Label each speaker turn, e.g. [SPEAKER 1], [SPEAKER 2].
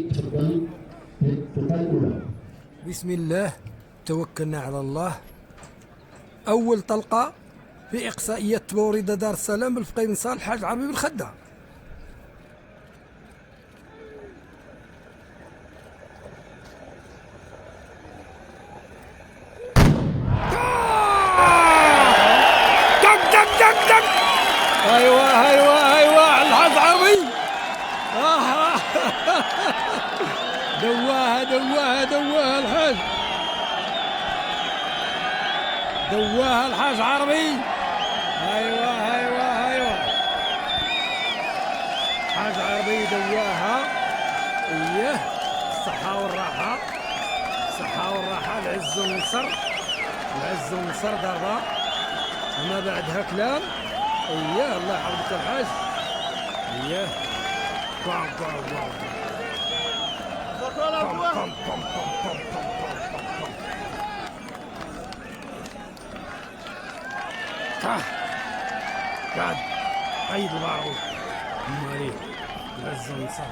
[SPEAKER 1] تفضل في الطلقة الأولى.
[SPEAKER 2] بسم الله، توكلنا على الله. أول طلقة في إقصائية بوريدة دار السلام بالفقيه بن صالح الحاج عربي بالخدة. دق دق دق دق. أيوة الحاج عربي. دواها الحاج، دواها الحاج عربي. ايوه حاج عربي دواها. اييه، الصحة والراحة، الصحة والراحة، العز والنصر، العز والنصر ضربة وما بعدها كلام. اييه، الله يحفظك الحاج. اييه، بام بام بام بام بام بام بام قاعد قيد البارو مالي العز والنصر.